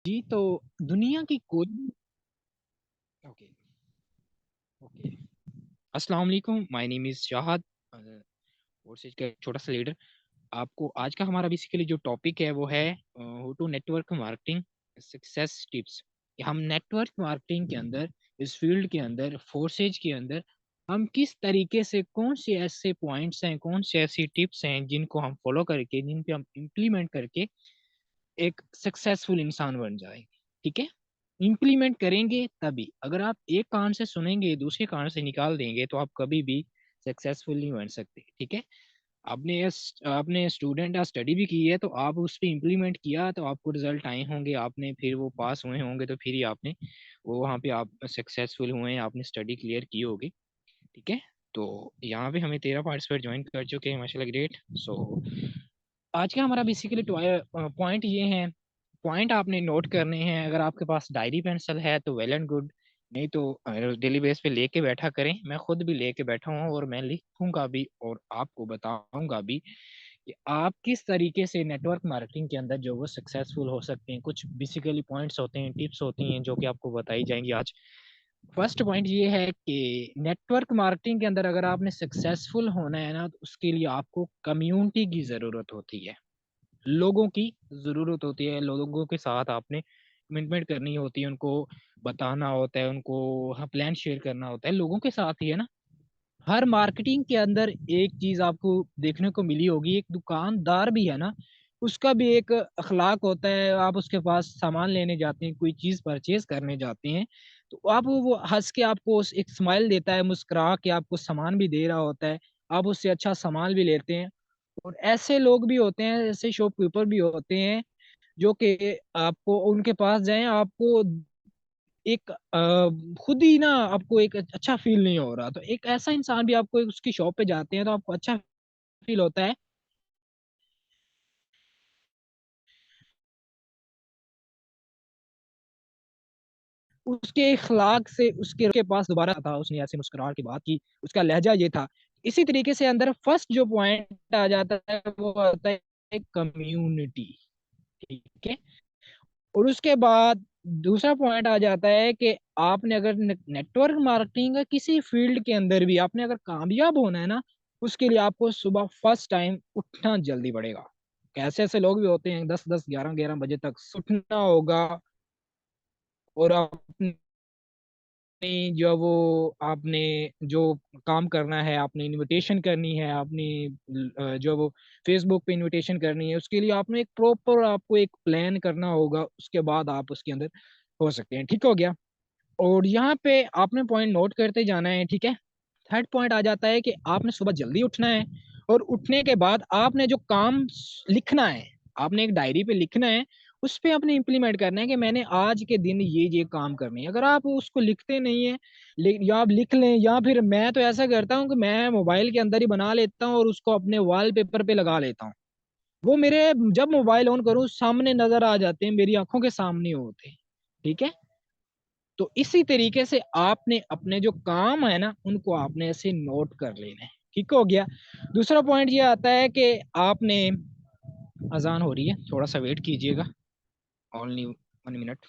जी, तो दुनिया की कोई भी। ओके। ओके। अस्सलाम वालेकुम, माय नेम इज़ शाहद और से का एक छोटा सा लीडर। आपको आज का हमारा बेसिकली जो टॉपिक है वो है how to network marketing success tips. हम नेटवर्क मार्केटिंग के अंदर, इस फील्ड के अंदर, फोर्सेज के अंदर हम किस तरीके से, कौन से ऐसे पॉइंट्स हैं, कौन से ऐसी टिप्स हैं जिनको हम फॉलो करके, जिन पे हम इम्प्लीमेंट करके एक सक्सेसफुल इंसान बन जाए। ठीक है। इम्प्लीमेंट करेंगे तभी। अगर आप एक कान से सुनेंगे दूसरे कान से निकाल देंगे तो आप कभी भी सक्सेसफुल नहीं बन सकते। ठीक है। आपने स्टूडेंट या स्टडी भी की है तो आप उस पर इम्प्लीमेंट किया तो आपको रिजल्ट आए होंगे, आपने फिर वो पास हुए होंगे तो फिर ही आपने वो वहाँ पे आप सक्सेसफुल हुए हैं, आपने स्टडी क्लियर की होगी। ठीक है। तो यहाँ पे हमें 13 पार्टिसिपेट ज्वाइन कर चुके हैं, माशाल्लाह ग्रेट। सो आज का हमारा बेसिकली पॉइंट ये है। पॉइंट आपने नोट करने हैं। अगर आपके पास डायरी पेंसिल है तो वेल एंड गुड, नहीं तो डेली बेस पे लेके बैठा करें। मैं खुद भी लेके बैठा हूँ और मैं लिखूंगा भी और आपको बताऊंगा भी कि आप किस तरीके से नेटवर्क मार्केटिंग के अंदर जो वो सक्सेसफुल हो सकते हैं। कुछ बेसिकली पॉइंट्स होते हैं, टिप्स होती हैं जो कि आपको बताई जाएंगी आज। फर्स्ट पॉइंट ये है कि नेटवर्क मार्केटिंग के अंदर अगर आपने सक्सेसफुल होना है ना, तो उसके लिए आपको कम्युनिटी की ज़रूरत होती है, लोगों की ज़रूरत होती है। लोगों के साथ आपने कमिटमेंट करनी होती है, उनको बताना होता है, उनको हाँ प्लान शेयर करना होता है, लोगों के साथ ही है ना। हर मार्केटिंग के अंदर एक चीज आपको देखने को मिली होगी, एक दुकानदार भी है ना, उसका भी एक अखलाक होता है। आप उसके पास सामान लेने जाते हैं, कोई चीज परचेज करने जाते हैं, तो आप वो हंस के आपको एक स्माइल देता है, मुस्कुरा के आपको सामान भी दे रहा होता है, आप उससे अच्छा सामान भी लेते हैं। और ऐसे लोग भी होते हैं, ऐसे शॉपकीपर भी होते हैं जो कि आपको उनके पास जाएं, आपको एक खुद ही ना आपको एक अच्छा फील नहीं हो रहा, तो एक ऐसा इंसान भी आपको उसकी शॉप पे जाते हैं तो आपको अच्छा फील होता है। उसके इखलाक से उसके पास दोबारा था, उसने ऐसे मुस्कुराहट की बात की, उसका लहजा ये था। इसी तरीके से अंदर फर्स्ट जो पॉइंट आ जाता है वो आता है कम्युनिटी। ठीक है। और उसके बाद दूसरा पॉइंट आ जाता है कि आपने अगर नेटवर्क मार्केटिंग का किसी फील्ड के अंदर भी आपने अगर कामयाब होना है ना, उसके लिए आपको सुबह फर्स्ट टाइम उठना जल्दी पड़ेगा। ऐसे ऐसे लोग भी होते हैं 10 10 11 11 बजे तक उठना होगा, और अपने जो वो आपने जो काम करना है, आपने इनविटेशन करनी है, आपने जो वो फेसबुक पे इनविटेशन करनी है, उसके लिए आपने एक प्रॉपर आपको एक प्लान करना होगा, उसके बाद आप उसके अंदर हो सकते हैं। ठीक हो गया। और यहाँ पे आपने पॉइंट नोट करते जाना है। ठीक है। थर्ड पॉइंट आ जाता है कि आपने सुबह जल्दी उठना है, और उठने के बाद आपने जो काम लिखना है, आपने एक डायरी पे लिखना है, उस पे आपने इम्प्लीमेंट करना है कि मैंने आज के दिन ये काम करनी है। अगर आप उसको लिखते नहीं है, या आप लिख लें, या फिर मैं तो ऐसा करता हूँ कि मैं मोबाइल के अंदर ही बना लेता हूँ और उसको अपने वॉलपेपर पे लगा लेता हूँ। वो मेरे जब मोबाइल ऑन करूँ सामने नजर आ जाते हैं, मेरी आंखों के सामने होते हैं। ठीक है। तो इसी तरीके से आपने अपने जो काम है ना उनको आपने ऐसे नोट कर लेना है। ठीक हो गया। दूसरा पॉइंट ये आता है कि आपने, अजान हो रही है, थोड़ा सा वेट कीजिएगा, ओनली 1 मिनट।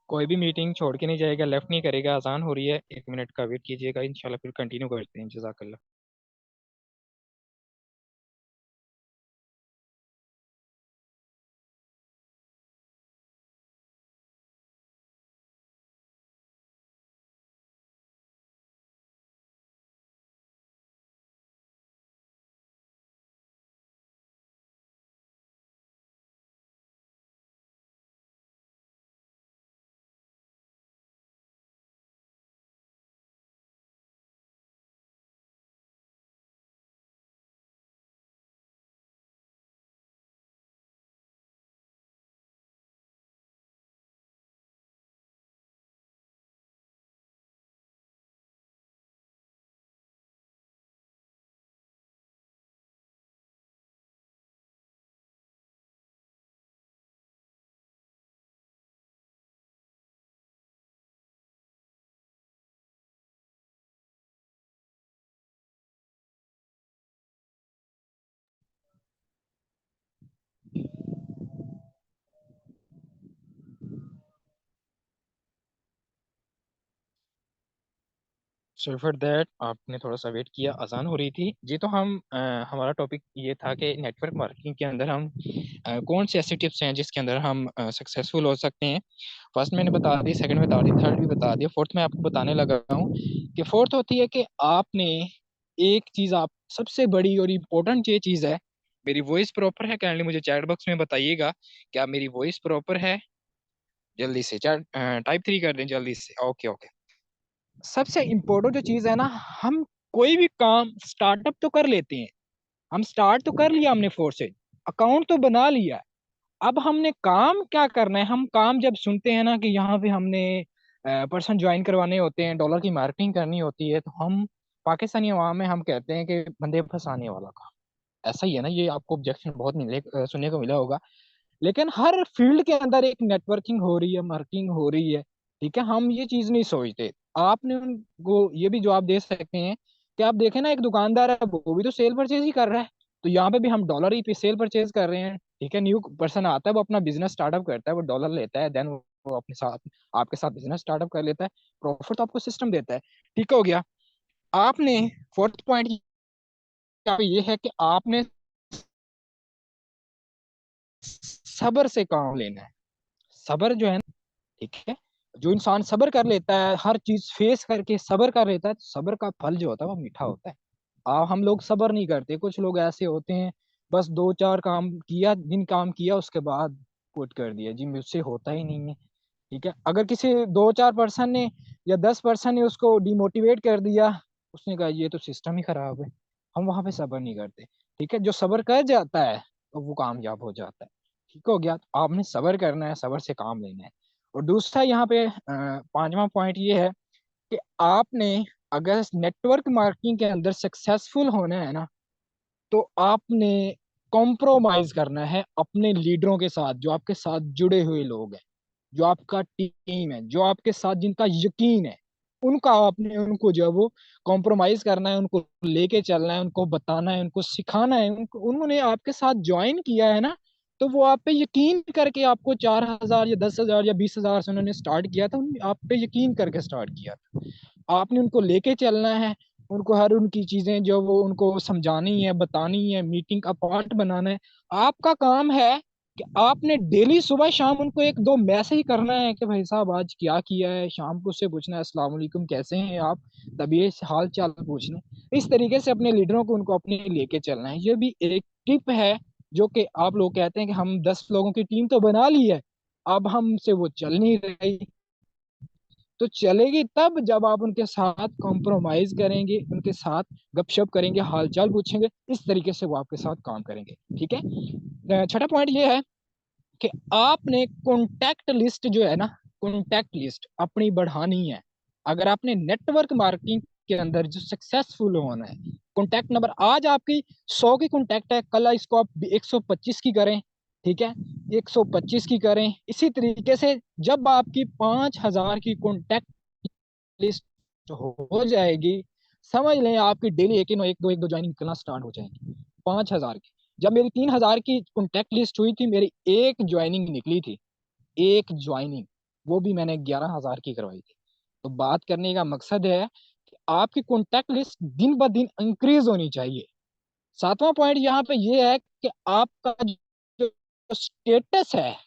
कोई भी मीटिंग छोड़ के नहीं जाएगा, लेफ्ट नहीं करेगा। अजान हो रही है, 1 मिनट का वेट कीजिएगा, इंशाल्लाह फिर कंटिन्यू करते हैं। जजाकल्ला। सॉरी फॉर दैट, आपने थोड़ा सा वेट किया, अजान हो रही थी जी। तो हमारा टॉपिक ये था कि नेटवर्क मार्केटिंग के अंदर हम कौन से ऐसे टिप्स हैं जिसके अंदर हम सक्सेसफुल हो सकते हैं। फर्स्ट मैंने बता दी, सेकंड बता दी, थर्ड भी बता दिया, फोर्थ मैं आपको बताने लगा हूँ। कि फोर्थ होती है कि आपने एक चीज, आप सबसे बड़ी और इम्पोर्टेंट ये चीज है। मेरी वॉइस प्रॉपर है? काइंडली मुझे चैट बॉक्स में बताइएगा, क्या मेरी वॉइस प्रॉपर है? जल्दी से चैट टाइप 3 कर दें जल्दी से। Okay okay. सबसे इम्पोर्टेंट जो चीज़ है ना, हम कोई भी काम स्टार्टअप तो कर लेते हैं। हम स्टार्ट तो कर लिया हमने, फोर से अकाउंट तो बना लिया। अब हमने काम क्या करना है? हम काम जब सुनते हैं ना कि यहाँ पे हमने पर्सन ज्वाइन करवाने होते हैं, डॉलर की मार्केटिंग करनी होती है, तो हम पाकिस्तानी अवाम में हम कहते हैं कि बंदे फंसाने वाला काम। ऐसा ही है ना, ये आपको ऑब्जेक्शन बहुत सुनने को मिला होगा। लेकिन हर फील्ड के अंदर एक नेटवर्किंग हो रही है, मार्केटिंग हो रही है। ठीक है, हम ये चीज नहीं सोचते। आपने उनको ये भी जवाब दे सकते हैं कि आप देखें ना, एक दुकानदार है, वो भी तो सेल परचेज ही कर रहा है। तो यहाँ पे भी हम डॉलर ही पे सेल परचेज कर रहे हैं। ठीक है, न्यू पर्सन आता है, वो अपना बिजनेस स्टार्टअप करता है, वो डॉलर लेता है, देन वो अपने साथ आपके साथ बिजनेस स्टार्टअप कर लेता है। प्रॉफिट तो आपको सिस्टम देता है। ठीक हो गया। आपने फोर्थ पॉइंट ये है कि आपने सब्र से काम लेना है। सब्र जो है, ठीक है, जो इंसान सब्र कर लेता है, हर चीज फेस करके सब्र कर लेता है, तो सब्र का फल जो होता है वो मीठा होता है। हम लोग सब्र नहीं करते। कुछ लोग ऐसे होते हैं, बस दो चार काम किया, दिन काम किया, उसके बाद क्विट कर दिया, जी मुझसे होता ही नहीं है। ठीक है, अगर किसी दो चार पर्सन ने या 10 पर्सन ने उसको डिमोटिवेट कर दिया, उसने कहा ये तो सिस्टम ही खराब है, हम वहां पे सब्र नहीं करते। ठीक है, जो सब्र कर जाता है तो वो कामयाब हो जाता है। ठीक हो गया, तो आपने सब्र करना है, सब्र से काम लेना है। और दूसरा यहाँ पे पांचवा पॉइंट ये है कि आपने अगर नेटवर्क मार्केटिंग के अंदर सक्सेसफुल होना है ना, तो आपने कॉम्प्रोमाइज करना है अपने लीडरों के साथ, जो आपके साथ जुड़े हुए लोग हैं, जो आपका टीम है, जो आपके साथ जिनका यकीन है, उनका आपने उनको जो है वो कॉम्प्रोमाइज करना है, उनको लेके चलना है, उनको बताना है, उनको सिखाना है। उनको, उन्होंने आपके साथ ज्वाइन किया है ना, तो वो आप पे यकीन करके आपको 4,000 या 10,000 या 20,000 से उन्होंने स्टार्ट किया था, आप पे यकीन करके स्टार्ट किया था। आपने उनको लेके चलना है, उनको हर उनकी चीजें जो वो उनको समझानी है, बतानी है, मीटिंग का पार्ट बनाना है। आपका काम है कि आपने डेली सुबह शाम उनको एक दो मैसेज करना है कि भाई साहब आज क्या किया है। शाम को उससे पूछना है अस्सलाम वालेकुम कैसे हैं आप, तबीयत हाल चाल पूछना है। इस तरीके से अपने लीडरों को उनको अपने लेके चलना है। ये भी एक टिप है, जो कि आप लोग कहते हैं कि हम 10 लोगों की टीम तो बना ली है, अब हमसे वो चल नहीं रही। तो चलेगी तब जब आप उनके साथ कॉम्प्रोमाइज करेंगे, उनके साथ गपशप करेंगे, हालचाल पूछेंगे, इस तरीके से वो आपके साथ काम करेंगे। ठीक है, छठा पॉइंट ये है कि आपने कॉन्टैक्ट लिस्ट जो है ना, कॉन्टैक्ट लिस्ट अपनी बढ़ानी है। अगर आपने नेटवर्क मार्केटिंग के अंदर जो सक्सेसफुल होना है, कॉन्टैक्ट नंबर आज आपकी 100 की कॉन्टैक्ट है, कल इसको आप 125 की करें। ठीक है, 125 की करें। इसी तरीके से जब आपकी 5,000 की कॉन्टैक्ट लिस्ट हो जाएगी, समझ लें आपकी डेली एक दो ज्वाइनिंग निकलना स्टार्ट हो जाएंगी। 5,000 की, जब मेरी 3,000 की कॉन्टैक्ट लिस्ट हुई थी, मेरी एक ज्वाइनिंग निकली थी। एक ज्वाइनिंग, वो भी मैंने 11,000 की करवाई थी। तो बात करने का मकसद है कि आपकी कॉन्टैक्ट लिस्ट दिन ब दिन इंक्रीज होनी चाहिए। सातवां पॉइंट यहाँ पे ये है कि आपका जो स्टेटस है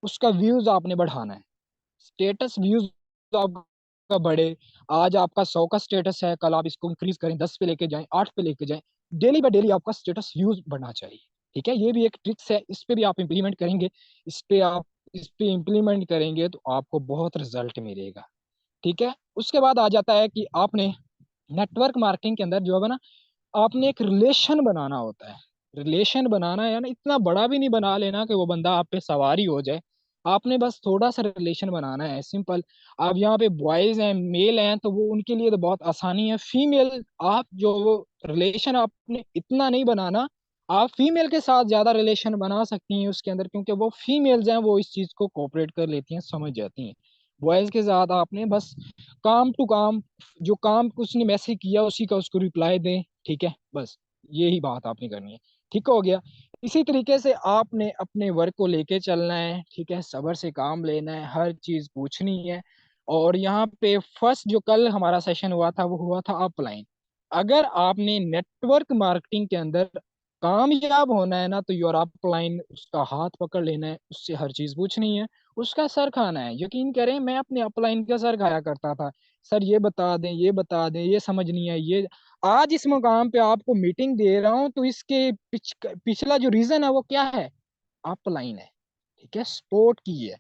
उसका व्यूज आपने बढ़ाना है। स्टेटस व्यूज आपका बढ़े। आज आपका 100 का स्टेटस है, कल आप इसको इंक्रीज करें, 10 पे लेके जाएं, 8 पे लेके जाएं। डेली बाय डेली आपका स्टेटस व्यूज बढ़ना चाहिए। ठीक है, ये भी एक ट्रिक्स है, इस पे भी आप इंप्लीमेंट करेंगे। इस पे इंप्लीमेंट करेंगे तो आपको बहुत रिजल्ट मिलेगा। ठीक है, उसके बाद आ जाता है कि आपने नेटवर्क मार्केटिंग के अंदर जो है ना, आपने एक रिलेशन बनाना होता है। रिलेशन बनाना है ना, इतना बड़ा भी नहीं बना लेना कि वो बंदा आप पे सवारी हो जाए। आपने बस थोड़ा सा रिलेशन बनाना है, सिंपल। आप यहाँ पे बॉयज हैं, मेल हैं, तो वो उनके लिए तो बहुत आसानी है। फीमेल, आप जो वो रिलेशन आपने इतना नहीं बनाना। आप फीमेल के साथ ज्यादा रिलेशन बना सकती हैं उसके अंदर, क्योंकि वो फीमेल्स हैं, वो इस चीज को कोऑपरेट कर लेती हैं, समझ जाती हैं। बॉयज के साथ आपने बस काम टू काम, जो काम उसने मैसेज किया उसी का उसको रिप्लाई दें। ठीक है, बस यही बात आपने करनी है। ठीक हो गया। इसी तरीके से आपने अपने वर्क को लेके चलना है। ठीक है, सब्र से काम लेना है, हर चीज पूछनी है। और यहाँ पे फर्स्ट जो कल हमारा सेशन हुआ था वो हुआ था अपलाइन। अगर आपने नेटवर्क मार्केटिंग के अंदर कामयाब होना है ना, तो योर अपलाइन, उसका हाथ पकड़ लेना है, उससे हर चीज पूछनी है, उसका सर खाना है। यकीन करें, मैं अपने अपलाइन का सर खाया करता था। सर ये बता दें, ये बता दें, ये समझ नहीं है, ये। आज इस मुकाम पे आपको मीटिंग दे रहा हूँ तो इसके पिछला जो रीजन है वो क्या है? अपलाइन है। ठीक है, सपोर्ट की है।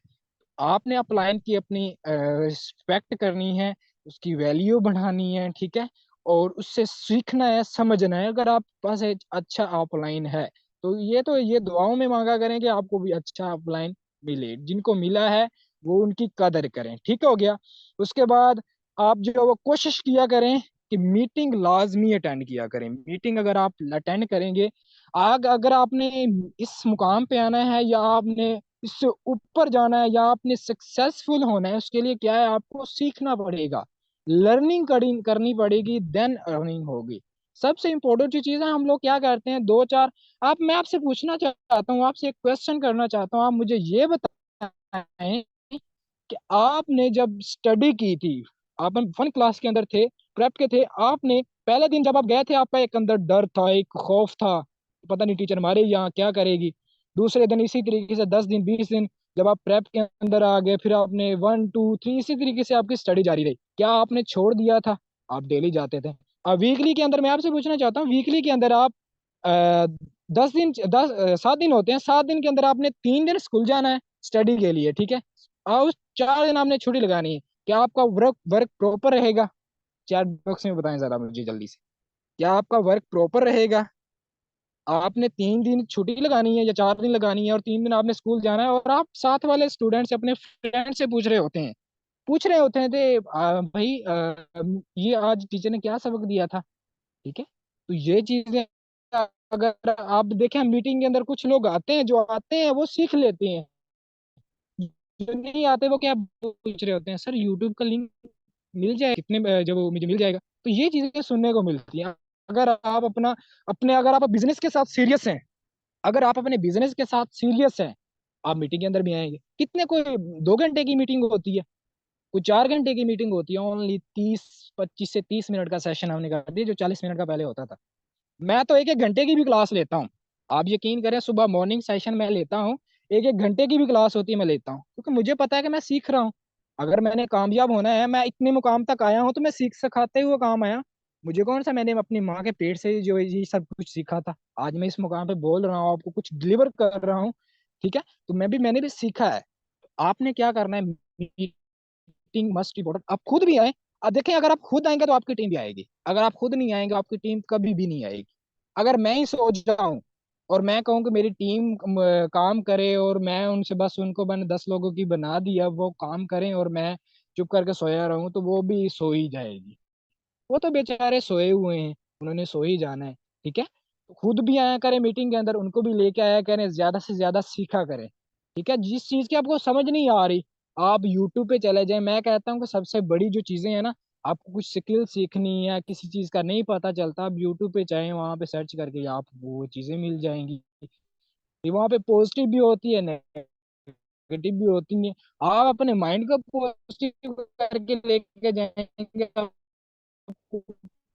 आपने अपलाइन की अपनी रिस्पेक्ट करनी है, उसकी वैल्यू बढ़ानी है। ठीक है, और उससे सीखना है, समझना है। अगर आप पास एक अच्छा अपलाइन है तो ये दुआओं में मांगा करें कि आपको भी अच्छा अपलाइन मिले। जिनको मिला है वो उनकी कदर करें। ठीक हो गया। उसके बाद आप जो वो कोशिश किया करें कि मीटिंग लाजमी अटेंड किया करें। मीटिंग अगर आप अटेंड करेंगे, आग अगर आपने इस मुकाम पे आना है या आपने इससे ऊपर जाना है या आपने सक्सेसफुल होना है, उसके लिए क्या है, आपको सीखना पड़ेगा, लर्निंग करनी पड़ेगी, देन अर्निंग होगी। सबसे इंपॉर्टेंट जो चीज़ है, हम लोग क्या करते हैं, दो चार। आप मैं आपसे पूछना चाहता हूँ, आपसे एक क्वेश्चन करना चाहता हूँ, आप मुझे ये बताएं कि आपने जब स्टडी की थी, आप वन क्लास के अंदर थे, प्रेप के थे, आपने पहले दिन जब आप गए थे, आपका एक अंदर डर था, एक खौफ था, पता नहीं टीचर हमारे यहाँ क्या करेगी। दूसरे दिन इसी तरीके से 10 दिन 20 दिन जब आप प्रेप के अंदर आ गए, फिर आपने 1 2 3 इसी तरीके से आपकी स्टडी जारी रही। क्या आपने छोड़ दिया था? आप डेली जाते थे। अब वीकली के अंदर मैं आपसे पूछना चाहता हूँ, वीकली के अंदर आप 7 दिन होते हैं, 7 दिन के अंदर आपने 3 दिन स्कूल जाना है स्टडी के लिए। ठीक है, और उस 4 दिन आपने छुट्टी लगानी है। क्या आपका वर्क वर्क प्रॉपर रहेगा? चैट बॉक्स में बताएं जरा मुझे जल्दी से। क्या आपका वर्क प्रॉपर रहेगा? आपने 3 दिन छुट्टी लगानी है या 4 दिन लगानी है, और 3 दिन आपने स्कूल जाना है, और आप साथ वाले स्टूडेंट से, अपने फ्रेंड से पूछ रहे होते हैं थे, भाई ये आज टीचर ने क्या सबक दिया था?" ठीक है, तो ये चीजें अगर आप देखें, मीटिंग के अंदर कुछ लोग आते हैं, जो आते हैं वो सीख लेते हैं, जो नहीं आते वो क्या पूछ रहे होते हैं, "सर यूट्यूब का लिंक मिल जाए कितने जब वो मुझे मिल जाएगा?" तो ये चीजें सुनने को मिलती हैं। अगर आप अपना अपने अगर आप बिजनेस के साथ सीरियस हैं, अगर आप अपने बिजनेस के साथ सीरियस हैं, आप मीटिंग के अंदर भी आएंगे। कितने, कोई 2 घंटे की मीटिंग होती है, कोई 4 घंटे की मीटिंग होती है, ओनली 25 से 30 मिनट का सेशन हमने कर दिया, जो 40 मिनट का पहले होता था। मैं तो 1 1 घंटे की भी क्लास लेता हूँ। आप यकीन करें, सुबह मॉर्निंग सेशन मैं लेता हूँ, 1 1 घंटे की भी क्लास होती है मैं लेता हूँ, क्योंकि मुझे पता है कि मैं सीख रहा हूँ। अगर मैंने कामयाब होना है, मैं इतने मुकाम तक आया हूँ, तो मैं सीख सिखाते हुए काम आया। मुझे कौन सा, मैंने अपनी माँ के पेट से जो ये सब कुछ सीखा था, आज मैं इस मुकाम पे बोल रहा हूँ, आपको कुछ डिलीवर कर रहा हूँ। ठीक है, तो मैंने भी सीखा है। आपने क्या करना है, मीटिंग मस्ट इम्पोर्टेंट, आप खुद भी आए। अब देखें, अगर आप खुद आएंगे तो आपकी टीम भी आएगी, अगर आप खुद नहीं आएंगे आपकी टीम कभी भी नहीं आएगी। अगर मैं ही सोच जाऊं और मैं कहूँ कि मेरी टीम काम करे, और मैं उनसे बस उनको मैंने 10 लोगों की बना दिया, वो काम करें और मैं चुप करके सोया रहूं, तो वो भी सो ही जाएगी। वो तो बेचारे सोए हुए हैं, उन्होंने सो ही जाना है। ठीक है, तो खुद भी आया करें मीटिंग के अंदर, उनको भी लेके आया करें, ज्यादा से ज्यादा सीखा करें। ठीक है, जिस चीज की आपको समझ नहीं आ रही, आप यूट्यूब पे चले जाएं। मैं कहता हूँ कि सबसे बड़ी जो चीजें हैं ना, आपको कुछ स्किल सीखनी है, किसी चीज का नहीं पता चलता, आप यूट्यूब पे चाहे वहां पे सर्च करके आप वो चीजें मिल जाएंगी। ये वहां पे पॉजिटिव भी होती है, नेगेटिव भी होती नहीं। आप अपने माइंड को पॉजिटिव करके लेके जाएंगे,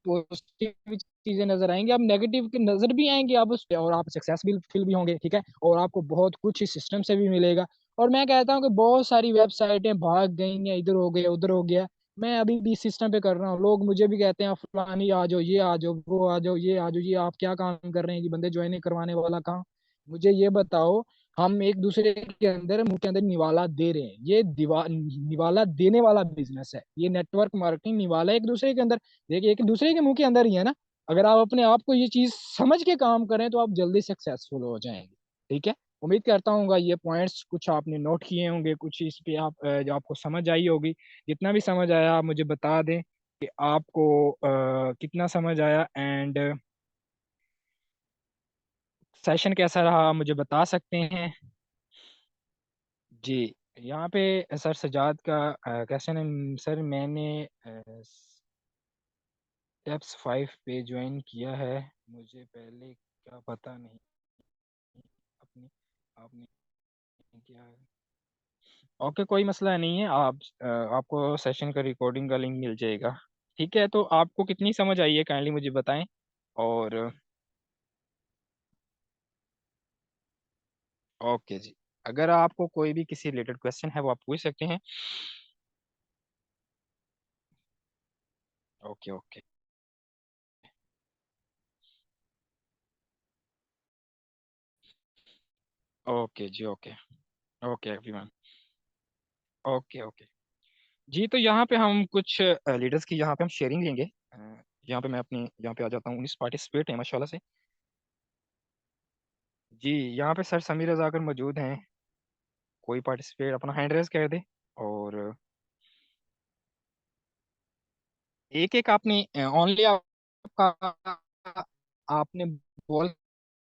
पॉजिटिव चीजें नजर आएंगी, आप नेगेटिव की नजर भी आएंगी आप उस पे, और आप सक्सेसफुल फील भी होंगे, ठीक है, और आपको बहुत कुछ इस सिस्टम से भी मिलेगा। और मैं कहता हूँ कि बहुत सारी वेबसाइटें भाग गई हैं, इधर हो गया उधर हो गया, मैं अभी भी सिस्टम पे कर रहा हूँ। लोग मुझे भी कहते हैं फलानी आ जाओ, ये आ जाओ, वो आ जाओ, ये आ जाओ, ये आप क्या काम कर रहे हैं, ये बंदे ज्वाइन करवाने वाला काम। मुझे ये बताओ, हम एक दूसरे के अंदर मुंह के अंदर निवाला दे रहे हैं, ये निवाला देने वाला बिजनेस है, ये नेटवर्क मार्केटिंग निवाला एक दूसरे के अंदर, देखिए एक दूसरे के मुंह के अंदर ही है ना। अगर आप अपने आप को ये चीज समझ के काम करें तो आप जल्दी सक्सेसफुल हो जाएंगे, ठीक है। उम्मीद करता हूँ ये पॉइंट्स कुछ आपने नोट किए होंगे, कुछ इस पे आप जो आपको समझ आई होगी। जितना भी समझ आया आप मुझे बता दें कि आपको कितना समझ आया, एंड सेशन कैसा रहा आप मुझे बता सकते हैं। जी, यहाँ पे सर सजाद का क्वेश्चन है, सर मैंने स्टेप्स 5 पे ज्वाइन किया है, मुझे पहले क्या पता नहीं, अपनी आपने किया है। ओके, कोई मसला नहीं है, आप आपको सेशन का रिकॉर्डिंग का लिंक मिल जाएगा। ठीक है, तो आपको कितनी समझ आई है काइंडली मुझे बताएं। और ओके जी, अगर आपको कोई भी किसी रिलेटेड क्वेश्चन है वो आप पूछ सकते हैं। Okay okay. ओके जी, okay. Okay everyone. Okay okay. जी, तो यहाँ पे हम कुछ लीडर्स की यहाँ पे हम शेयरिंग लेंगे। यहाँ पे मैं अपनी यहाँ पे आ जाता हूँ, 19 पार्टिसिपेट हैं माशाल्लाह से। जी, यहाँ पे सर समीर रजा अगर मौजूद हैं, कोई पार्टिसिपेट अपना हैंड रेज कर दे। और एक एक आपने ओनली आपका आपने बोल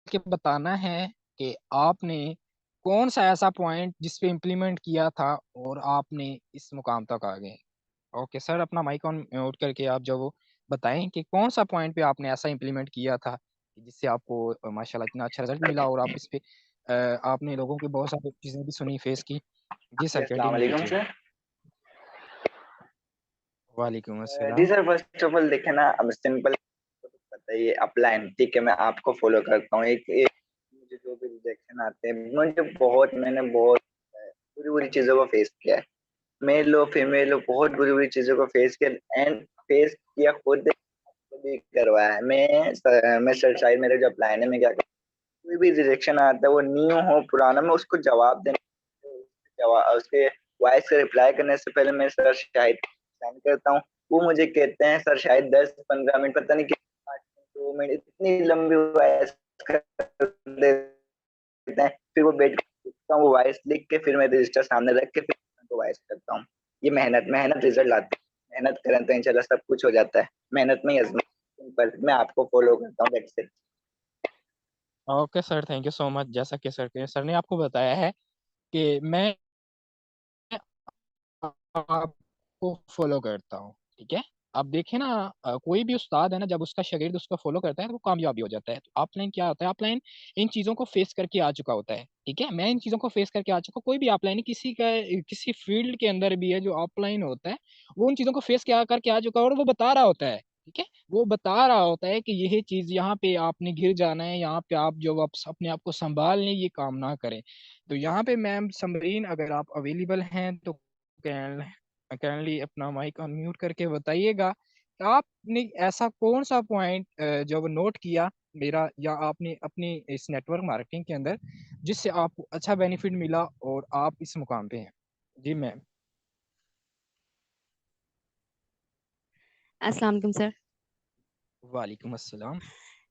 के बताना है कि आपने कौन सा ऐसा पॉइंट जिस पे इम्प्लीमेंट किया था और आपने इस मुकाम तक आ गए। ओके सर, अपना माइक ऑन म्यूट करके आप जब बताएं कि कौन सा पॉइंट पे आपने ऐसा इम्प्लीमेंट किया था कि जिससे आपको माशाल्लाह इतना अच्छा रिजल्ट मिला, और आप इस पे आपने लोगों की बहुत सारी चीज़ें भी सुनी, फेस की। जी जी सर, अस्सलाम कंटिन्यू वालेकुम कीजिए। सर। वालेकुम जी अस्सलाम। सर, फर्स्ट ऑफ ऑल देखे ना, अब सिंपल बताइए अपलाइन, ठीक है, मैं आपको फॉलो करता हूँ। एक मुझे जो भी रिजेक्शन आते हैं, मैंने बहुत बुरी बुरी चीजों को फेस किया है। मेल हो फीमेल हो, बहुत बुरी बुरी चीजों को फेस किया, एंड फेस किया खुद भी करवाया है। मैं सर शायद मेरे जो अपलाइन है, मैं क्या करता हूँ, कोई भी रिजेक्शन आता है, वो न्यू हो पुराना, मैं उसको जवाब देने, जवाब उसके वॉइस का रिप्लाई करने से पहले मैं सर शाहिद सेंड करता हूँ। वो मुझे कहते हैं सर शायद 10-15 मिनट, पता नहीं कितने, 8 मिनट, 2 मिनट, इतनी लंबी वॉइस कर देते हैं। फिर वो बैठ लिखता हूँ, वो वॉइस लिख के फिर मैं रजिस्टर सामने रख के फिर उनको वॉइस करता हूँ। ये मेहनत मेहनत रिजल्ट आते हैं। मेहनत करें तो इंशाल्लाह सब कुछ हो जाता है। मेहनत में ही आजमा, सिंपल। मैं आपको फॉलो करता हूँ, that's it. Okay sir, thank you so much. जैसा कि सर ने आपको बताया है कि मैं आपको फॉलो करता हूँ, ठीक है। अब देखें ना, कोई भी उस्ताद है ना, जब उसका शागिर्द उसको फॉलो करता है तो वो कामयाबी हो जाता है। तो ऑफलाइन क्या होता है, ऑफलाइन इन चीज़ों को फेस करके आ चुका होता है, ठीक है। मैं इन चीज़ों को फेस करके आ चुका हूँ। कोई भी ऑफलाइन किसी का किसी फील्ड के अंदर भी है जो ऑफलाइन होता है, वो उन चीज़ों को फेस क्या करके आ चुका है और वो बता रहा होता है, ठीक है। वो बता रहा होता है कि यही चीज़ यहाँ पे आपने गिर जाना है, यहाँ पे आप जो आप अपने आप को संभाल लें, ये काम ना करें। तो यहाँ पे मैम समरीन, अगर आप अवेलेबल हैं तो काइंडली अपना माइक अनम्यूट करके बताइएगा कि आपने ऐसा कौन सा पॉइंट जब नोट किया मेरा, या आपने अपनी इस नेटवर्क मार्केटिंग के अंदर, जिससे आपको अच्छा बेनिफिट मिला और आप इस मुकाम पे हैं। जी मैम। अस्सलाम वालेकुम सर। वालेकुम अस्सलाम।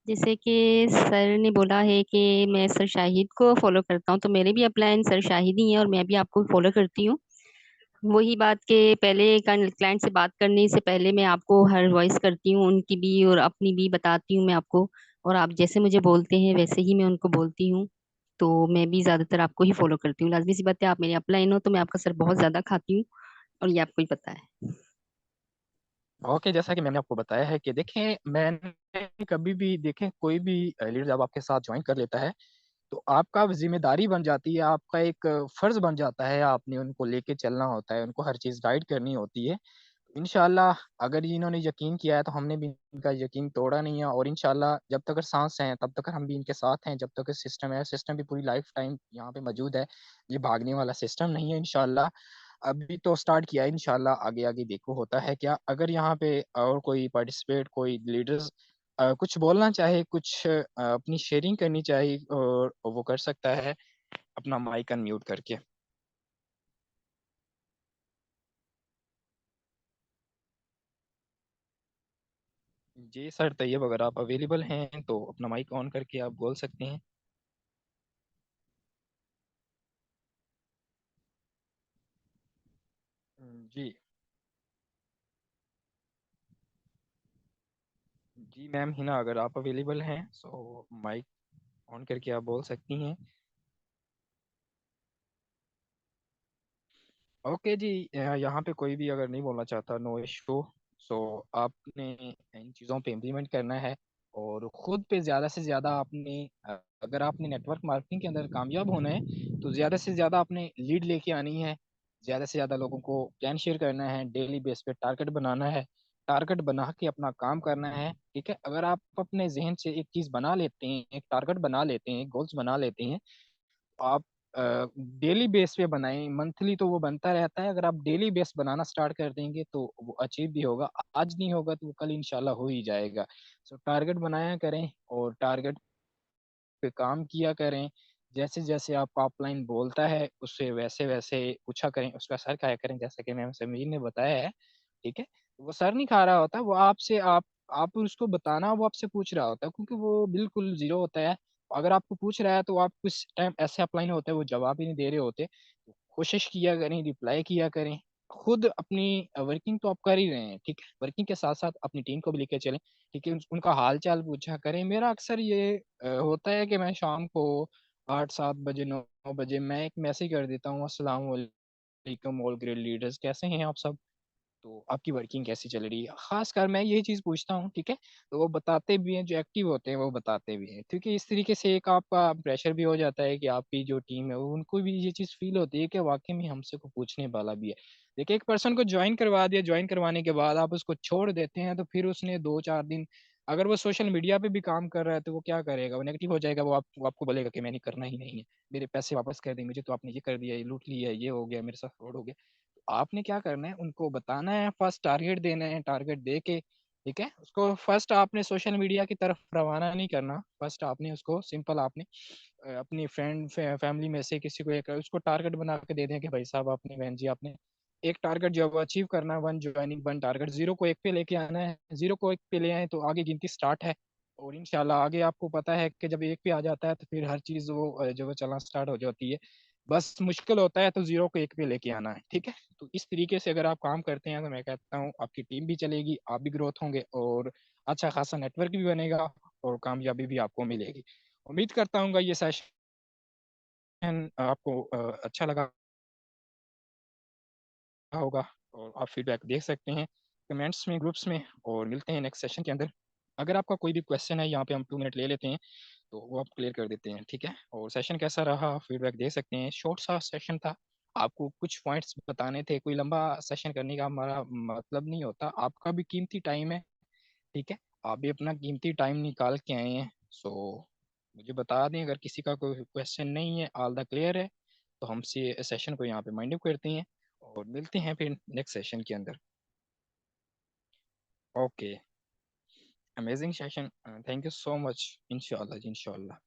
जैसे कि सर ने बोला है कि मैं सर शाहिद को फॉलो करता हूँ, तो मेरे भी अपलाइन सर शाहिद ही हैं और मैं भी आपको फॉलो करती हूँ। वही बात के पहले क्लाइंट से बात करने से पहले मैं आपको हर वॉइस करती हूँ, उनकी भी और अपनी भी बताती हूँ मैं आपको। और आप जैसे मुझे बोलते हैं वैसे ही मैं उनको बोलती हूँ। तो मैं भी ज़्यादातर आपको ही फॉलो करती हूँ। लाजमी सी बात है, आप मेरे अपलाइन हो तो मैं आपका सर बहुत ज़्यादा खाती हूँ, और ये आपको ही पता है। ओके, जैसा कि मैंने आपको बताया है कि देखें, मैंने कभी भी देखें कोई भी लीडर जब आपके साथ ज्वाइन कर लेता है तो आपका अब ज़िम्मेदारी बन जाती है, आपका एक फ़र्ज़ बन जाता है, आपने उनको लेके चलना होता है, उनको हर चीज़ गाइड करनी होती है। इंशाअल्लाह अगर इन्होंने यकीन किया है तो हमने भी इनका यकीन तोड़ा नहीं है, और इंशाअल्लाह जब तक साँस हैं तब तक हम भी इनके साथ हैं, जब तक सिस्टम है, सिस्टम भी पूरी लाइफ़ टाइम यहाँ पे मौजूद है। ये भागने वाला सिस्टम नहीं है इंशाअल्लाह। अभी तो स्टार्ट किया है, इंशाअल्लाह आगे-आगे देखो होता है क्या। अगर यहाँ पे और कोई पार्टिसिपेट, कोई लीडर्स कुछ बोलना चाहे, कुछ अपनी शेयरिंग करनी चाहे, और वो कर सकता है अपना माइक अनम्यूट करके। जी सर तैयब, अगर आप अवेलेबल हैं तो अपना माइक ऑन करके आप बोल सकते हैं। जी। जी मैम हिना, अगर आप अवेलेबल हैं सो माइक ऑन करके आप बोल सकती हैं। ओके जी, यहाँ पे कोई भी अगर नहीं बोलना चाहता, नो इशू। सो आपने इन चीज़ों पे इम्प्लीमेंट करना है, और ख़ुद पे ज़्यादा से ज़्यादा आपने अगर आपने नेटवर्क मार्केटिंग के अंदर कामयाब होना है तो ज़्यादा से ज़्यादा आपने लीड लेके आनी है, ज़्यादा से ज़्यादा लोगों को प्लान शेयर करना है, डेली बेस पे टारगेट बनाना है, टारगेट बना के अपना काम करना है। ठीक है, अगर आप अपने जहन से एक चीज़ बना लेते हैं, एक टारगेट बना लेते हैं, गोल्स बना लेते हैं, आप डेली बेस पे बनाएं, मंथली तो वो बनता रहता है, अगर आप डेली बेस बनाना स्टार्ट कर देंगे तो वो अचीव भी होगा। आज नहीं होगा तो वो कल इंशाल्लाह हो ही जाएगा। सो टारगेट बनाया करें और टारगेट पे काम किया करें। जैसे जैसे आपको अपलाइन बोलता है उससे वैसे वैसे पूछा करें, उसका सर खाया करें, जैसा कि मैम समीर ने बताया है। ठीक है, वो सर नहीं खा रहा होता, वो आपसे आप उसको बताना, वो आपसे पूछ रहा होता है, क्योंकि वो बिल्कुल जीरो होता है। अगर आपको पूछ रहा है तो आप कुछ टाइम ऐसे अपलाइन होते हैं वो जवाब ही नहीं दे रहे होते। तो कोशिश किया करें, रिप्लाई किया करें। खुद अपनी वर्किंग तो आप कर ही रहे हैं, ठीक है, वर्किंग के साथ साथ अपनी टीम को भी लेके चलें। ठीक है, उनका हाल चाल पूछा करें। मेरा अक्सर ये होता है कि मैं शाम को 8-7 बजे, 9 बजे मैं एक मैसेज कर देता हूँ, अस्सलाम वालेकुम ऑल ग्रेड लीडर्स, कैसे हैं आप सब, तो आपकी वर्किंग कैसी चल रही है। खासकर मैं यही चीज़ पूछता हूँ, ठीक है, तो वो बताते भी हैं, जो एक्टिव होते हैं वो बताते भी हैं। क्योंकि इस तरीके से एक आपका प्रेशर भी हो जाता है कि आपकी जो टीम है वो, उनको भी ये चीज़ फील होती है कि वाकई में हमसे को पूछने वाला भी है। देखिए, एक पर्सन को ज्वाइन करवा दिया, ज्वाइन करवाने के बाद आप उसको छोड़ देते हैं तो फिर उसने 2-4 दिन, अगर वो सोशल मीडिया पे भी काम कर रहा है तो वो क्या करेगा, वो नेगेटिव हो जाएगा, वो आपको बोलेगा कि मैंने करना ही नहीं है, मेरे पैसे वापस कर दें, मुझे तो आपने ये कर दिया, ये लूट लिया, ये हो गया, मेरे साथ फ्रॉड हो गया। आपने क्या करना है, उनको बताना है, फर्स्ट टारगेट देना है, टारगेट दे के, ठीक है, उसको फर्स्ट आपने सोशल मीडिया की तरफ रवाना नहीं करना। फर्स्ट आपने उसको सिंपल आपने अपनी फैमिली में से किसी को एक उसको टारगेट बना के दे दें कि भाई साहब, आपने बहन जी, आपने एक टारगेट जो अचीव करना है, 1 ज्वाइनिंग 1 टारगेट, 0 को 1 पे लेके आना है। 0 को 1 पे ले आए तो आगे गिनती स्टार्ट है, और इंशाल्लाह आगे आपको पता है कि जब 1 पे आ जाता है तो फिर हर चीज़ वो जो है चलना स्टार्ट हो जाती है। बस मुश्किल होता है तो 0 को 1 पे लेके आना है, ठीक है? तो इस तरीके से अगर आप काम करते हैं तो मैं कहता हूँ आपकी टीम भी चलेगी, आप भी ग्रोथ होंगे, और अच्छा खासा नेटवर्क भी बनेगा, और कामयाबी भी आपको मिलेगी। उम्मीद करता हूँ ये सेशन आपको अच्छा लगा होगा, और आप फीडबैक दे सकते हैं कमेंट्स में, ग्रुप्स में, और मिलते हैं नेक्स्ट सेशन के अंदर। अगर आपका कोई भी क्वेश्चन है, यहाँ पे हम 2 मिनट ले लेते हैं, तो वो आप क्लियर कर देते हैं, ठीक है? और सेशन कैसा रहा, फीडबैक दे सकते हैं। शॉर्ट सा सेशन था, आपको कुछ पॉइंट्स बताने थे, कोई लंबा सेशन करने का हमारा मतलब नहीं होता। आपका भी कीमती टाइम है, ठीक है? आप भी अपना कीमती टाइम निकाल के आए हैं, सो मुझे बता दें अगर किसी का कोई क्वेश्चन नहीं है, ऑल द क्लियर है, तो हम सेशन को यहाँ पे माइंड अप करते हैं, और मिलते हैं फिर नेक्स्ट सेशन के अंदर। Okay, amazing session, thank you so much. इंशाल्लाह जी, इंशाल्लाह।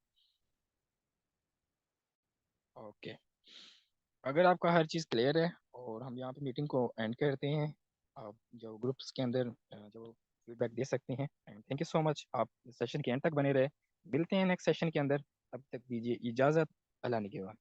ओके, अगर आपका हर चीज़ क्लियर है, और हम यहाँ पे मीटिंग को एंड करते हैं, आप जो ग्रुप्स के अंदर जो फीडबैक दे सकते हैं, and thank you so much, आप सेशन के एंड तक बने रहे। मिलते हैं नेक्स्ट सेशन के अंदर, तब तक दीजिए इजाज़त। अल्लाह निगहबान।